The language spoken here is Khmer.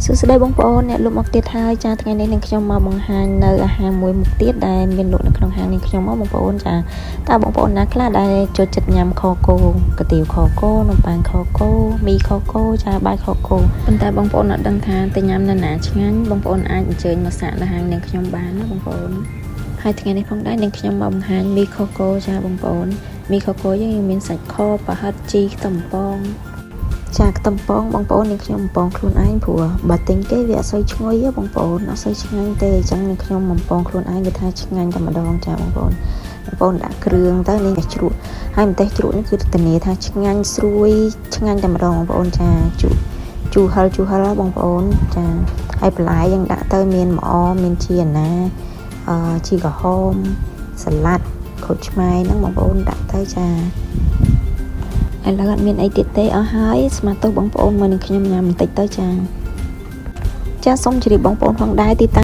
សួស្តីបងប្អូនអ្នកលក់មកទៀតហើយចាថ្ងៃនេះនឹងខ្ញុំមកបង្ហាញនៅអាហារមួយមុខទៀតដែលមានលក់នៅក្នុងហាងនេះខ្ញុំមកបងប្អូនចាតើបងប្អូនណាខ្លះដែលចូលចិត្តញ៉ាំខគោកាទៀវខគោនំប៉័ងខគោមីខគោចាបាយខគោប៉ុន្តែបងប្អូនអត់ដឹងថាទៅញ៉ាំនៅណាឆ្ងាញ់បងប្អូនអាចអញ្ជើញមកសាកនៅហាងនេះខ្ញុំបានណាបងប្អូនហើយថ្ងៃនេះផងដែរនឹងខ្ញុំមកបង្ហាញមីខគោចាបងប្អូនមីខគោយើងមានសាច់ខប្រហិតជីខ្ទឹមប៉ងចាខ្ទឹមប៉ងបងប្អូននឹងខ្ញុំបំពងខ្លួនឯងព្រោះបើទិញគេវាអត់សូវឈ្ងុយទេបងប្អូនអត់សូវឆ្ងាញ់ទេអញ្ចឹងនឹងខ្ញុំបំពងខ្លួនឯងគេថាឆ្ងាញ់តែម្ដងចាបងប្អូនដាក់គ្រឿងទៅនេះជ្រក់ហើយម្ទេសជ្រក់នេះគឺធានាថាឆ្ងាញ់ស្រួយឆ្ងាញ់តែម្ដងបងប្អូនចាជូរហិលបងប្អូនចាហើយបន្លែយើងដាក់ទៅមានម្អមមានជីណាជីក្រហមសាឡាត់ក្រូចឆ្មាយហ្នឹងបងប្អូនដាក់ទៅចាឥឡូវអត់មានអីទៀតទេអស់ហើយស្មាតទោសបងប្អូនមើលនឹងខ្ញុំញ៉ាំបន្តិចទៅចាសូមជម្រាបបងប្អូនផងដែរទីតាំង